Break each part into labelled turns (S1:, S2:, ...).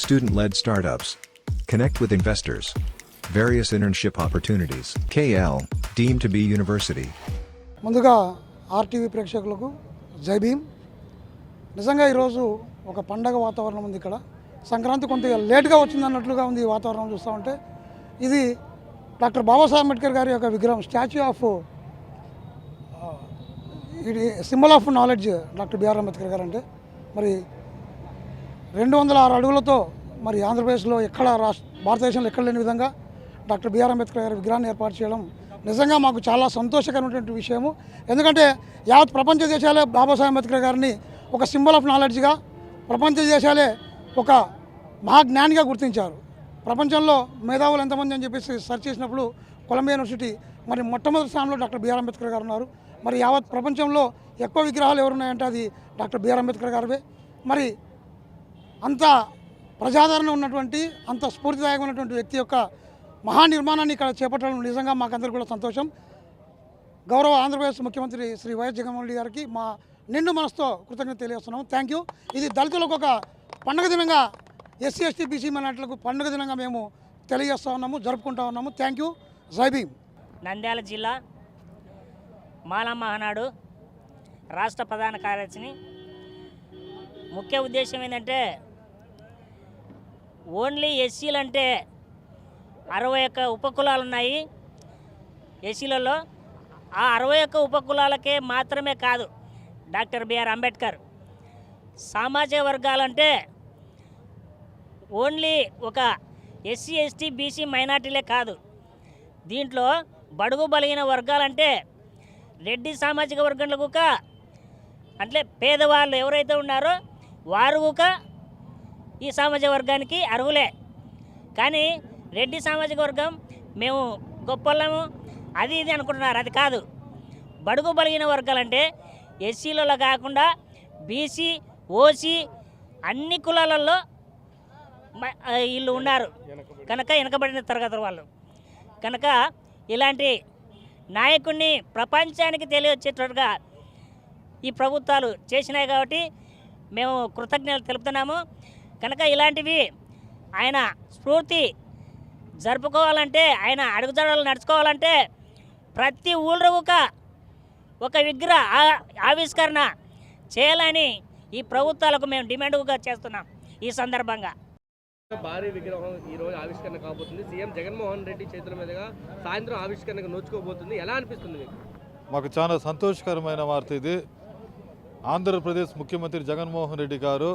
S1: student-led startups. Connect with investors. Various internship opportunities. KL, deemed to be university.
S2: ముందుగా RTV ప్రేక్షకులకు జై భీమ్. నిజంగా ఈరోజు ఒక పండగ వాతావరణం ఉంది. ఇక్కడ సంక్రాంతి కొంత లేట్గా వచ్చిందన్నట్లుగా ఉంది ఈ వాతావరణం చూస్తూ ఉంటే. ఇది డాక్టర్ బాబాసాహెబ్ అంబేద్కర్ గారి యొక్క విగ్రహం, స్టాచ్యూ ఆఫ్, ఇది symbol of knowledge doctor B R Ambedkar గారు. అంటే మరి 206 అడుగులతో మరి ఆంధ్రప్రదేశ్లో ఎక్కడ భారతదేశంలో ఎక్కడ లేని విధంగా డాక్టర్ బిఆర్ అంబేద్కర్ గారి విగ్రహాన్ని ఏర్పాటు చేయడం నిజంగా మాకు చాలా సంతోషకరమైనటువంటి విషయము. ఎందుకంటే యావత్ ప్రపంచ దేశాలే బాబాసాహెబ్ అంబేద్కర్ గారిని ఒక సింబల్ ఆఫ్ నాలెడ్జ్గా, ప్రపంచ దేశాలే ఒక మహాజ్ఞానిగా గుర్తించారు. ప్రపంచంలో మేధావులు ఎంతమంది అని చెప్పేసి సెర్చ్ చేసినప్పుడు కొలంబియా యూనివర్సిటీ మరి మొట్టమొదటి స్థానంలో డాక్టర్ బిఆర్ అంబేద్కర్ గారు ఉన్నారు. మరి యావత్ ప్రపంచంలో ఎక్కువ విగ్రహాలు ఎవరున్నాయంటే అది డాక్టర్ బిఆర్ అంబేద్కర్ గారివే. మరి అంత ప్రజాదరణ ఉన్నటువంటి, అంత స్ఫూర్తిదాయకమైనటువంటి వ్యక్తి యొక్క మహానిర్మాణాన్ని ఇక్కడ చేపట్టడం నిజంగా మాకందరికీ కూడా సంతోషం. గౌరవ ఆంధ్రప్రదేశ్ ముఖ్యమంత్రి శ్రీ వైఎస్ జగన్మోహన్ రెడ్డి గారికి మా నిండు మనసుతో కృతజ్ఞత తెలియజేస్తున్నాము. Thank you. ఇది దళితులకు ఒక పండుగ దినంగా, ఎస్సీ ఎస్టీ బీసీ మైనార్టీలకు పండుగ దినంగా మేము తెలియజేస్తూ ఉన్నాము, జరుపుకుంటూ ఉన్నాము. Thank you. జై భీమ్.
S3: నంద్యాల జిల్లా మాల మహానాడు రాష్ట్ర ప్రధాన కార్యదర్శిని. ముఖ్య ఉద్దేశం ఏంటంటే ఓన్లీ ఎస్సీలు అంటే 61 ఉపకులాలు ఉన్నాయి ఎస్సీలలో. ఆ 61 ఉపకులాలకే మాత్రమే కాదు డాక్టర్ బిఆర్ అంబేద్కర్ సామాజిక వర్గాలంటే ఓన్లీ ఒక ఎస్సీ ఎస్టీ బీసీ మైనార్టీలే కాదు. దీంట్లో బడుగు బలహీన వర్గాలంటే రెడ్డి సామాజిక వర్గంలో కుక, అంటే పేదవాళ్ళు ఎవరైతే ఉన్నారో వారు కుక ఈ సామాజిక వర్గానికి అర్హులే. కానీ రెడ్డి సామాజిక వర్గం మేము గొప్పలము అది ఇది అనుకుంటున్నారు. అది కాదు. బడుగు బలహీన వర్గాలంటే ఎస్సీలలో కాకుండా బీసీ, ఓసీ అన్ని కులాలలో వీళ్ళు ఉన్నారు కనుక, వెనకబడిన తరగతి వాళ్ళు కనుక ఇలాంటి నాయకుడిని ప్రపంచానికి తెలియవచ్చేటట్టుగా ఈ ప్రభుత్వాలు చేసినాయి. కాబట్టి మేము కృతజ్ఞతలు తెలుపుతున్నాము. కనుక ఇలాంటివి ఆయన స్ఫూర్తి జరుపుకోవాలంటే, ఆయన అడుగుజాడలు నడుచుకోవాలంటే ప్రతి ఊళ్ళో ఒక విగ్రహ ఆవిష్కరణ చేయాలని ఈ ప్రభుత్వాలకు మేము డిమాండ్గా చేస్తున్నాం. ఈ సందర్భంగా
S4: భారీ విగ్రహం ఈరోజు ఆవిష్కరణ కాబోతుంది. సీఎం జగన్మోహన్ రెడ్డి చేతుల మీదుగా సాయంత్రం ఆవిష్కరణకు నోచుకోబోతుంది. ఎలా అనిపిస్తుంది మీకు?
S5: మాకు చాలా సంతోషకరమైన వార్త ఇది. ఆంధ్రప్రదేశ్ ముఖ్యమంత్రి జగన్మోహన్ రెడ్డి గారు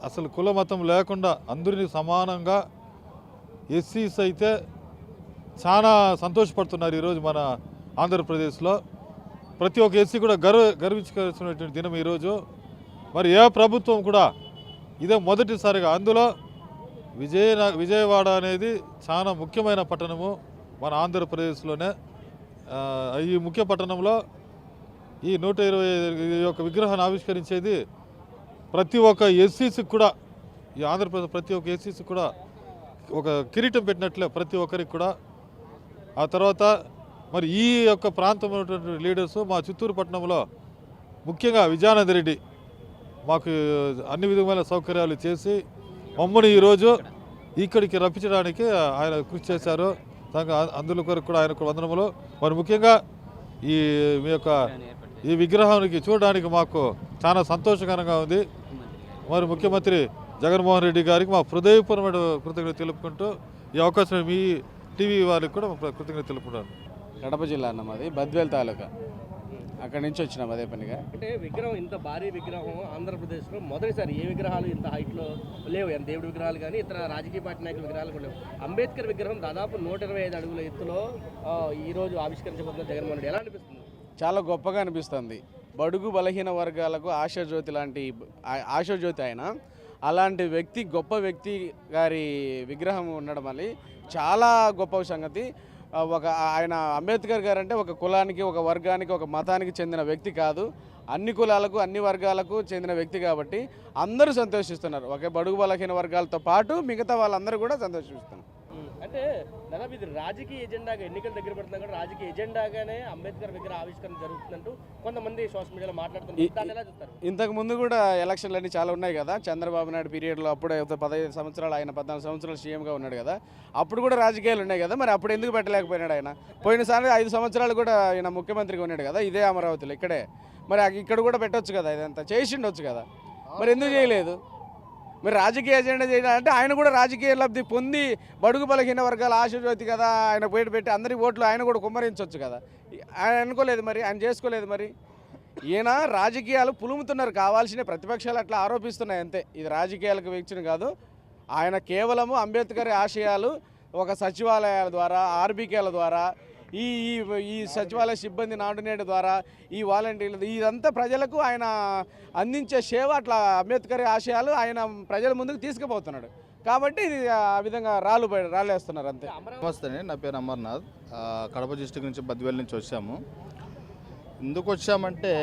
S5: అసలు కుల మతం లేకుండా అందరినీ సమానంగా, ఎస్సీస్ అయితే చాలా సంతోషపడుతున్నారు. ఈరోజు మన ఆంధ్రప్రదేశ్లో ప్రతి ఒక్క ఎస్సీ కూడా గర్వించుకోవాల్సినటువంటి దినం ఈరోజు. మరి ఏ ప్రభుత్వం కూడా ఇదే మొదటిసారిగా, అందులో విజయవాడ అనేది చాలా ముఖ్యమైన పట్టణము మన ఆంధ్రప్రదేశ్లోనే. ఈ ముఖ్య పట్టణంలో ఈ 121 విగ్రహాన్ని ఆవిష్కరించేది ప్రతి ఒక్క ఎస్సీసీకి కూడా, ఈ ఆంధ్రప్రదేశ్ ప్రతి ఒక్క ఎస్సీసీకి కూడా ఒక కిరీటం పెట్టినట్లే ప్రతి ఒక్కరికి కూడా. ఆ తర్వాత మరి ఈ యొక్క ప్రాంతంలో ఉన్నటువంటి లీడర్స్ మా చిత్తూరు పట్టణంలో ముఖ్యంగా విజయానంద రెడ్డి మాకు అన్ని విధమైన సౌకర్యాలు చేసి మమ్మల్ని ఈరోజు ఇక్కడికి రప్పించడానికి ఆయన కృషి చేశారు. అందులో కొరకు కూడా ఆయనకు వందనములు. మరి ముఖ్యంగా మీ యొక్క ఈ విగ్రహానికి చూడడానికి మాకు చాలా సంతోషకరంగా ఉంది. మరి ముఖ్యమంత్రి జగన్మోహన్ రెడ్డి గారికి మా హృదయపూర్వమైన కృతజ్ఞత తెలుపుకుంటూ ఈ అవకాశం మీ టీవీ వారికి కూడా కృతజ్ఞత తెలుపుకుంటాను.
S6: కడప జిల్లా అన్న మాది, బద్వేల్ తాలూకా. అక్కడి నుంచి వచ్చినాం అదే పనిగా.
S4: అంటే విగ్రహం, ఇంత భారీ విగ్రహం ఆంధ్రప్రదేశ్లో మొదటిసారి. ఏ విగ్రహాలు ఇంత హైట్లో లేవు, దేవుడి విగ్రహాలు కానీ ఇతర రాజకీయ పార్టీ నాయకుల విగ్రహాలు కూడా లేవు. అంబేద్కర్ విగ్రహం దాదాపు 125 అడుగుల ఎత్తులో ఈరోజు ఆవిష్కరించబోతున్న జగన్మోహన్ రెడ్డి. ఎలా అనిపిస్తుంది?
S6: చాలా గొప్పగా అనిపిస్తుంది. బడుగు బలహీన వర్గాలకు ఆశాజ్యోతి ఆయన. అలాంటి వ్యక్తి, గొప్ప వ్యక్తి గారి విగ్రహం ఉండడం వల్ల చాలా గొప్ప సంగతి. ఆయన అంబేద్కర్ గారు అంటే ఒక కులానికి, ఒక వర్గానికి, ఒక మతానికి చెందిన వ్యక్తి కాదు. అన్ని కులాలకు, అన్ని వర్గాలకు చెందిన వ్యక్తి కాబట్టి అందరూ సంతోషిస్తున్నారు. ఒకే బడుగు బలహీన వర్గాలతో పాటు మిగతా వాళ్ళందరూ కూడా సంతోషిస్తున్నారు.
S4: అంటే దాదాపు ఇది రాజకీయ ఎజెండాగా ఎన్నికల దగ్గర పడుతున్నా కూడా రాజకీయ ఎజెండాగానే అంబేద్కర్ విగ్రహ ఆవిష్కరణ జరుగుతుందంటూ కొంతమంది సోషల్ మీడియాలో మాట్లాడుతున్నారు. దాన్ని ఎలా చూస్తారు?
S6: ఇంతకు ముందు కూడా ఎలక్షన్లు అన్నీ చాలా ఉన్నాయి కదా. చంద్రబాబు నాయుడు పీరియడ్లో అప్పుడే 15 సంవత్సరాలు, ఆయన 14 సంవత్సరాలు సీఎంగా ఉన్నాడు కదా. అప్పుడు కూడా రాజకీయాలు ఉన్నాయి కదా. మరి అప్పుడు ఎందుకు పెట్టలేకపోయినాడు ఆయన? పోయినసారి 5 సంవత్సరాలు కూడా ఆయన ముఖ్యమంత్రిగా ఉన్నాడు కదా, ఇదే అమరావతిలో, ఇక్కడే. మరి ఇక్కడ కూడా పెట్టొచ్చు కదా, ఇదంతా చేసిండొచ్చు కదా, మరి ఎందుకు చేయలేదు? మరి రాజకీయ ఎజెండా చేయాలంటే ఆయన కూడా రాజకీయ లబ్ధి పొంది బడుగు బలహీన వర్గాల ఆశజ్యోతి కదా, ఆయన పోయి పెట్టి అందరి ఓట్లు ఆయన కూడా కుమ్మరించవచ్చు కదా. ఆయన అనుకోలేదు, మరి ఆయన చేసుకోలేదు. మరి ఈయన రాజకీయాలు పులుముతున్నారు, కావాల్సిన ప్రతిపక్షాలు అట్లా ఆరోపిస్తున్నాయి అంతే. ఇది రాజకీయాలకు వ్యక్తిని కాదు. ఆయన కేవలము అంబేద్కర్ ఆశయాలు ఒక సచివాలయాల ద్వారా, ఆర్బీకేల ద్వారా, ఈ ఈ సచివాలయ సిబ్బంది నాడు నేడు ద్వారా, ఈ వాలంటీర్లు, ఇదంతా ప్రజలకు ఆయన అందించే సేవ. అట్లా అంబేద్కర్ ఆశయాలు ఆయన ప్రజల ముందుకు తీసుకుపోతున్నాడు కాబట్టి ఇది ఆ విధంగా రాళ్ళేస్తున్నారు అంతే.
S7: నమస్తే, నా పేరు అమర్నాథ్. కడప డిస్టిక్ నుంచి బద్వేల్ నుంచి వచ్చాము. ఎందుకు వచ్చామంటే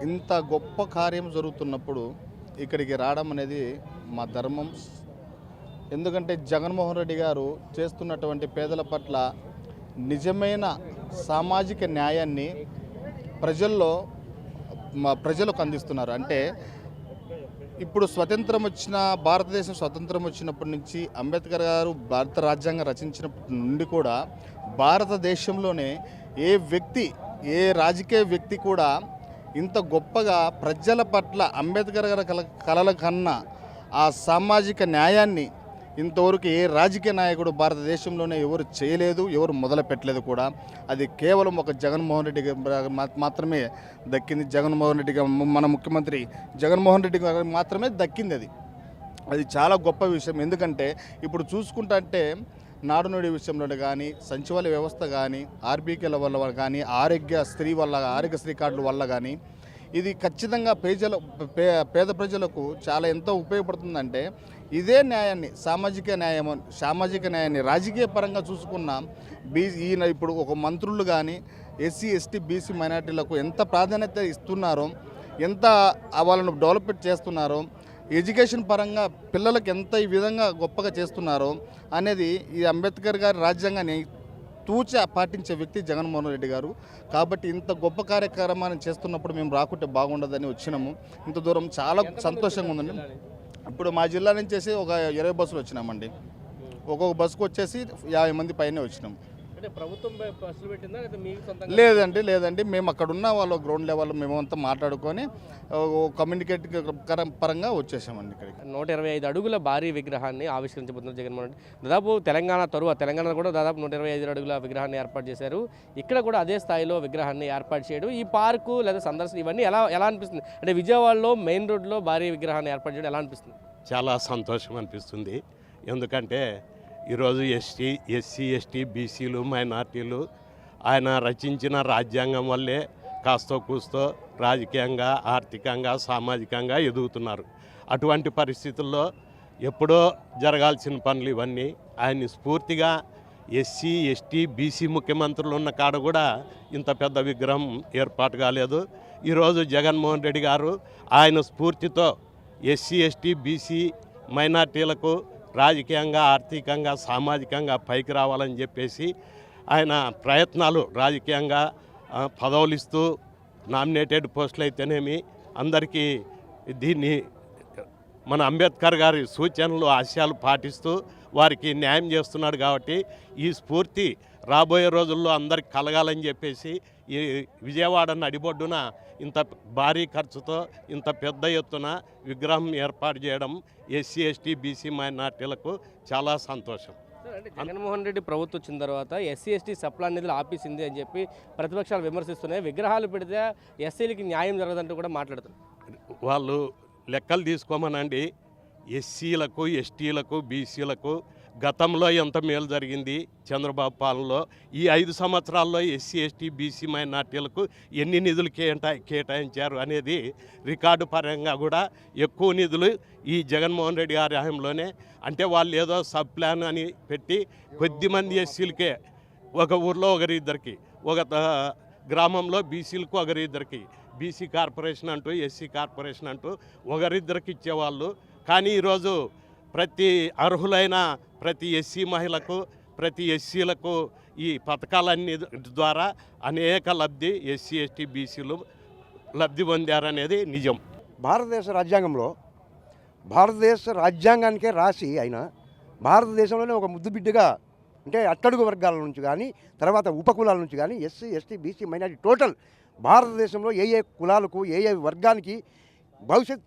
S7: ఇంత గొప్ప కార్యం జరుగుతున్నప్పుడు ఇక్కడికి రావడం అనేది మా ధర్మం. ఎందుకంటే జగన్మోహన్ రెడ్డి గారు చేస్తున్నటువంటి పేదల పట్ల నిజమైన సామాజిక న్యాయాన్ని ప్రజలకు అందిస్తున్నారు. అంటే ఇప్పుడు భారతదేశం స్వతంత్రం వచ్చినప్పటి నుంచి అంబేద్కర్ గారు భారత రాజ్యాంగం రచించినప్పటి నుండి కూడా భారతదేశంలోనే ఏ రాజకీయ వ్యక్తి కూడా ఇంత గొప్పగా ప్రజల పట్ల అంబేద్కర్ గారి కలల కన్నా ఆ సామాజిక న్యాయాన్ని ఇంతవరకు ఏ రాజకీయ నాయకుడు భారతదేశంలోనే ఎవరు చేయలేదు, ఎవరు మొదలు పెట్టలేదు కూడా. అది కేవలం ఒక జగన్మోహన్ రెడ్డి మాత్రమే దక్కింది. జగన్మోహన్ రెడ్డి మన ముఖ్యమంత్రి జగన్మోహన్ రెడ్డి గారికి మాత్రమే దక్కింది. అది చాలా గొప్ప విషయం. ఎందుకంటే ఇప్పుడు చూసుకుంటే నాడు నేడు విషయంలో కానీ, సచివాలయ వ్యవస్థ కానీ, ఆర్బీకేల వల్ల కానీ, ఆరోగ్యశ్రీ కార్డుల వల్ల కానీ ఇది ఖచ్చితంగా పేద ప్రజలకు చాలా ఎంతో ఉపయోగపడుతుందంటే ఇదే న్యాయాన్ని, సామాజిక న్యాయాన్ని రాజకీయ పరంగా చూసుకున్న ఈయన ఇప్పుడు ఒక మంత్రులు కానీ ఎస్సీ ఎస్టీ బీసీ మైనార్టీలకు ఎంత ప్రాధాన్యత ఇస్తున్నారో, ఎంత వాళ్ళను డెవలప్మెంట్ చేస్తున్నారో, ఎడ్యుకేషన్ పరంగా పిల్లలకు ఎంత ఈ విధంగా గొప్పగా చేస్తున్నారో అనేది ఈ అంబేద్కర్ గారి రాజ్యాంగాన్ని తూచా పాటించే వ్యక్తి జగన్మోహన్ రెడ్డి గారు. కాబట్టి ఇంత గొప్ప కార్యక్రమాన్ని చేస్తున్నప్పుడు మేము రాకుంటే బాగుండదని వచ్చినాము. ఇంత దూరం చాలా సంతోషంగా ఉందండి. ఇప్పుడు మా జిల్లా నుంచి ఒక 20 బస్సులు వచ్చినామండి. ఒక్కొక్క బస్సుకు వచ్చేసి 50 మంది పైనే వచ్చినాం.
S4: అంటే ప్రభుత్వం బస్సులు పెట్టిందా లేదా మీ సొంతంగా?
S7: లేదండి మేము అక్కడ ఉన్న వాళ్ళు గ్రౌండ్ లెవెల్ మేమంతా మాట్లాడుకొని కమ్యూనికేట్ పరంగా వచ్చేసామండి ఇక్కడికి.
S4: 125 అడుగుల భారీ విగ్రహాన్ని ఆవిష్కరించబోతున్నారు జగన్మోహన్ రెడ్డి. దాదాపు తెలంగాణ కూడా దాదాపు 125 అడుగుల విగ్రహాన్ని ఏర్పాటు చేశారు. ఇక్కడ కూడా అదే స్థాయిలో విగ్రహాన్ని ఏర్పాటు చేయడం, ఈ పార్కు లేదా సందర్శన ఇవన్నీ ఎలా అనిపిస్తుంది? అంటే విజయవాడలో మెయిన్ రోడ్లో భారీ విగ్రహాన్ని ఏర్పాటు చేయడం ఎలా అనిపిస్తుంది?
S8: చాలా సంతోషం అనిపిస్తుంది. ఎందుకంటే ఈరోజు ఎస్సీ ఎస్టీ బీసీలు మైనార్టీలు ఆయన రచించిన రాజ్యాంగం వల్లే కాస్తో కూస్తో రాజకీయంగా, ఆర్థికంగా, సామాజికంగా ఎదుగుతున్నారు. అటువంటి పరిస్థితుల్లో ఎప్పుడో జరగాల్సిన పనులు ఇవన్నీ. ఆయన్ని స్ఫూర్తిగా ఎస్సీ ఎస్టీ బీసీ ముఖ్యమంత్రులు ఉన్న కాడ కూడా ఇంత పెద్ద విగ్రహం ఏర్పాటు కాలేదు. ఈరోజు జగన్మోహన్ రెడ్డి గారు ఆయన స్ఫూర్తితో ఎస్సీ ఎస్టీ బీసీ మైనార్టీలకు రాజకీయంగా, ఆర్థికంగా, సామాజికంగా పైకి రావాలని చెప్పేసి ఆయన ప్రయత్నాలు రాజకీయంగా పదవులు ఇస్తూ నామినేటెడ్ పోస్టులు అయితేనేమి అందరికీ దీన్ని మన అంబేద్కర్ గారి సూచనలు, ఆశయాలు పాటిస్తూ వారికి న్యాయం చేస్తున్నాడు. కాబట్టి ఈ స్ఫూర్తి రాబోయే రోజుల్లో అందరికి కలగాలని చెప్పేసి ఈ విజయవాడ నడిబొడ్డున ఇంత భారీ ఖర్చుతో ఇంత పెద్ద ఎత్తున విగ్రహం ఏర్పాటు చేయడం ఎస్సీ ఎస్టీ బీసీ మైనార్టీలకు చాలా సంతోషం.
S4: అంటే జగన్మోహన్ రెడ్డి ప్రభుత్వం వచ్చిన తర్వాత ఎస్సీ ఎస్టీ సప్లా నిధులు ఆపేసింది అని చెప్పి ప్రతిపక్షాలు విమర్శిస్తున్నాయి. విగ్రహాలు పెడితే ఎస్సీలకి న్యాయం జరగదంటూ కూడా మాట్లాడుతున్నారు.
S8: వాళ్ళు లెక్కలు తీసుకోమనండి. ఎస్సీలకు ఎస్టీలకు బీసీలకు గతంలో ఎంత మేలు జరిగింది చంద్రబాబు పాలనలో, ఈ 5 సంవత్సరాల్లో ఎస్సీ ఎస్టీ బీసీ మైనార్టీలకు ఎన్ని నిధులు కేటాయించారు అనేది రికార్డు పరంగా కూడా ఎక్కువ నిధులు ఈ జగన్మోహన్ రెడ్డి గారి హయాంలోనే. అంటే వాళ్ళు ఏదో సబ్ ప్లాన్ అని పెట్టి కొద్దిమంది ఎస్సీలకే, ఒక ఊర్లో ఒకరిద్దరికి, ఒక గ్రామంలో బీసీలకు ఒకరిద్దరికి, బీసీ కార్పొరేషన్ అంటూ ఎస్సీ కార్పొరేషన్ అంటూ ఒకరిద్దరికి ఇచ్చేవాళ్ళు. కానీ ఈరోజు ప్రతి అర్హులైన ప్రతి ఎస్సీ మహిళకు ప్రతి ఎస్సీలకు ఈ పథకాలన్నీ ద్వారా అనేక లబ్ధి ఎస్సీ ఎస్టీ బీసీలు లబ్ధి పొందారనేది నిజం.
S9: భారతదేశ రాజ్యాంగంలో భారతదేశ రాజ్యాంగానికే రాసి ఆయన భారతదేశంలోనే ఒక ముద్దు బిడ్డగా అంటే అట్టడుగు వర్గాల నుంచి కానీ తర్వాత ఉపకులాల నుంచి కానీ SC ST BC minority total భారతదేశంలో ఏ ఏ కులాలకు ఏ ఏ వర్గానికి భవిష్యత్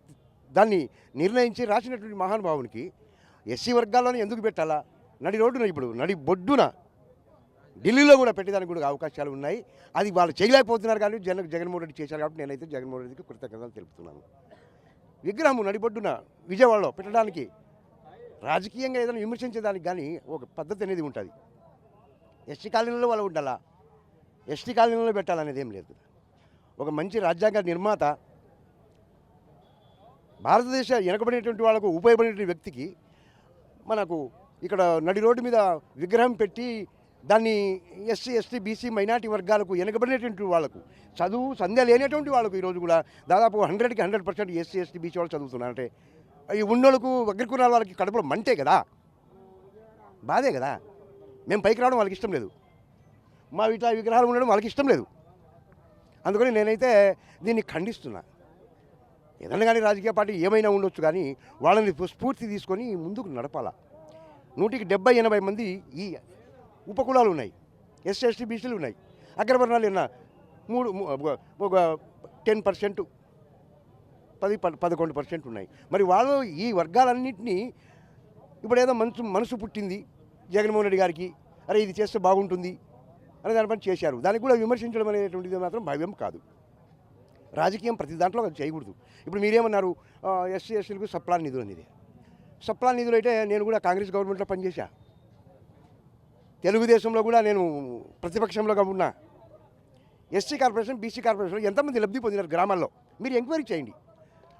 S9: దాన్ని నిర్ణయించి రాసినటువంటి మహానుభావునికి ఎస్సీ వర్గాల్లోనే ఎందుకు పెట్టాలా? నడి రోడ్డున ఇప్పుడు నడి బొడ్డున ఢిల్లీలో కూడా పెట్టేదానికి కూడా అవకాశాలు ఉన్నాయి. అది వాళ్ళు చేయలేకపోతున్నారు కానీ జగన్మోహన్ రెడ్డి చేశారు కాబట్టి నేనైతే జగన్మోహన్ రెడ్డికి కృతజ్ఞతలు తెలుపుతున్నాను. విగ్రహము నడిబొడ్డున విజయవాడలో పెట్టడానికి రాజకీయంగా ఏదైనా విమర్శించేదానికి కానీ ఒక పద్ధతి అనేది ఉంటుంది. ఎస్టీ కాలనీలో వాళ్ళు ఉండాలా, ఎస్టీ కాలనీలో పెట్టాలనేది ఏం లేదు. ఒక మంచి రాజ్యాంగ నిర్మాత భారతదేశ వెనకబడినటువంటి వాళ్ళకు ఉపయోగపడినటువంటి వ్యక్తికి మనకు ఇక్కడ నడి రోడ్డు మీద విగ్రహం పెట్టి దాన్ని ఎస్సీ ఎస్టీ బీసీ మైనార్టీ వర్గాలకు వెనకబడినటువంటి వాళ్ళకు చదువు సంధ్య లేనటువంటి వాళ్ళకు ఈరోజు కూడా దాదాపు 100కి 100% ఎస్సీ ఎస్టీ బీసీ వాళ్ళు చదువుతున్నారు. అంటే ఈ ఉన్నోళ్ళకు అగ్రకులాల వాళ్ళకి కడుపులో మంటే కదా, బాధే కదా. మేము పైకి రావడం వాళ్ళకి ఇష్టం లేదు, మా ఇట్లా విగ్రహాలు ఉండడం వాళ్ళకి ఇష్టం లేదు. అందుకని నేనైతే దీన్ని ఖండిస్తున్నా. ఏదన్నా కానీ రాజకీయ పార్టీ ఏమైనా ఉండొచ్చు కానీ వాళ్ళని స్ఫూర్తి తీసుకొని ముందుకు నడపాలా. 100కి 70-80 మంది ఈ ఉపకులాలు ఉన్నాయి, ఎస్సీ ఎస్టీ బీసీలు ఉన్నాయి. అగ్రవర్ణాలు ఏమన్నా 10% 11% ఉన్నాయి. మరి వాళ్ళు ఈ వర్గాలన్నింటినీ ఇప్పుడు ఏదో మనసు పుట్టింది జగన్మోహన్ రెడ్డి గారికి, అరే ఇది చేస్తే బాగుంటుంది అనే దానిపైన చేశారు. దానికి కూడా విమర్శించడం అనేటువంటిది మాత్రం భావ్యం కాదు. రాజకీయం ప్రతి దాంట్లో చేయకూడదు. ఇప్పుడు మీరేమన్నారు ఎస్సీ ఎస్టీలకు సప్లాన్ నిధులు అనేది. సప్లాన్ నిధులు అయితే నేను కూడా కాంగ్రెస్ గవర్నమెంట్లో పనిచేశా, తెలుగుదేశంలో కూడా నేను ప్రతిపక్షంలోగా ఉన్నా. ఎస్సీ కార్పొరేషన్ బీసీ కార్పొరేషన్లో ఎంతమంది లబ్ధి పొందినారు గ్రామాల్లో మీరు ఎంక్వైరీ చేయండి.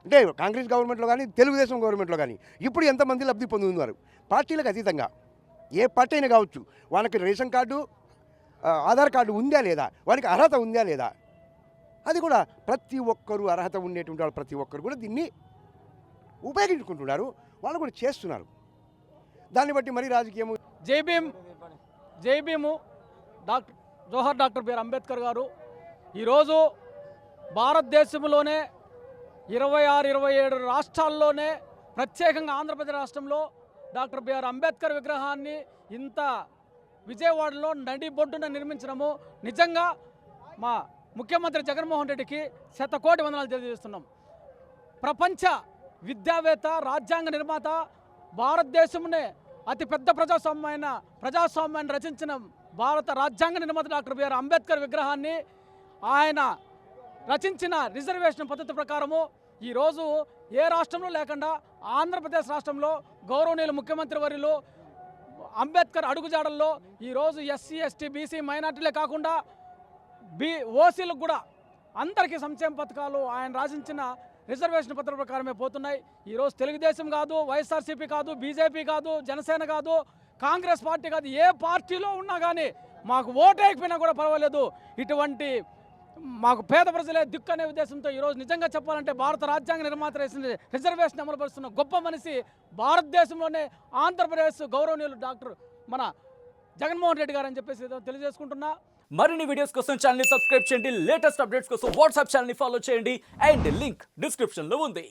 S9: అంటే కాంగ్రెస్ గవర్నమెంట్లో కానీ తెలుగుదేశం గవర్నమెంట్లో కానీ ఇప్పుడు ఎంతమంది లబ్ధి పొందుతున్నారు. పార్టీలకు అతీతంగా ఏ పార్టీ అయినా కావచ్చు, వాళ్ళకి రేషన్ కార్డు ఆధార్ కార్డు ఉందా లేదా, వారికి అర్హత ఉందా లేదా, అది కూడా ప్రతి ఒక్కరు అర్హత ఉండేటువంటి వాళ్ళు ప్రతి ఒక్కరు కూడా దీన్ని ఉపయోగించుకుంటున్నారు, వాళ్ళు కూడా చేస్తున్నారు. దాన్ని బట్టి మరి రాజకీయము.
S10: జై భీము జోహార్ డాక్టర్ బిఆర్ అంబేద్కర్ గారు. ఈరోజు భారతదేశంలోనే 26-27 రాష్ట్రాల్లోనే ప్రత్యేకంగా ఆంధ్రప్రదేశ్ రాష్ట్రంలో డాక్టర్ బిఆర్ అంబేద్కర్ విగ్రహాన్ని ఇంత విజయవాడలో నడిబొడ్డున నిర్మించడము నిజంగా మా ముఖ్యమంత్రి జగన్మోహన్ రెడ్డికి శతకోటి వందనాలు తెలియజేస్తున్నాం. ప్రపంచ విద్యావేత్త రాజ్యాంగ నిర్మాత భారతదేశంలో అతిపెద్ద ప్రజాస్వామ్యాన్ని రచించిన భారత రాజ్యాంగ నిర్మాత డాక్టర్ బిఆర్ అంబేద్కర్ విగ్రహాన్ని ఆయన రచించిన రిజర్వేషన్ పద్ధతి ప్రకారము ఈరోజు ఏ రాష్ట్రంలో లేకుండా ఆంధ్రప్రదేశ్ రాష్ట్రంలో గౌరవనీయులు ముఖ్యమంత్రి వర్యులు అంబేద్కర్ అడుగుజాడల్లో ఈరోజు ఎస్సీ ఎస్టీ బీసీ మైనార్టీలే కాకుండా ఓసీలకు కూడా అందరికీ సంక్షేమ పథకాలు ఆయన రాసించిన రిజర్వేషన్ పత్రం ప్రకారమే పోతున్నాయి. ఈరోజు తెలుగుదేశం కాదు, వైఎస్ఆర్సీపీ కాదు, బీజేపీ కాదు, జనసేన కాదు, కాంగ్రెస్ పార్టీ కాదు, ఏ పార్టీలో ఉన్నా కానీ మాకు ఓటేయకపోయినా కూడా పర్వాలేదు, ఇటువంటి మాకు పేద ప్రజలే దిక్కు అనే ఉద్దేశంతో ఈరోజు నిజంగా చెప్పాలంటే భారత రాజ్యాంగ నిర్మాత వేసిన రిజర్వేషన్ అమలుపరుస్తున్న గొప్ప మనిషి భారతదేశంలోనే ఆంధ్రప్రదేశ్ గౌరవనీయులు డాక్టర్ మన జగన్మోహన్ రెడ్డి గారు అని చెప్పేసి తెలియజేసుకుంటున్నా.
S11: మరిన్ని వీడియోస్ కోసం ఛానల్ ని సబ్స్క్రైబ్ చేయండి, లేటెస్ట్ అప్డేట్స్ కోసం వాట్సాప్ ఛానల్ ని ఫాలో చేయండి అండ్ లింక్ డిస్క్రిప్షన్ లో ఉంది.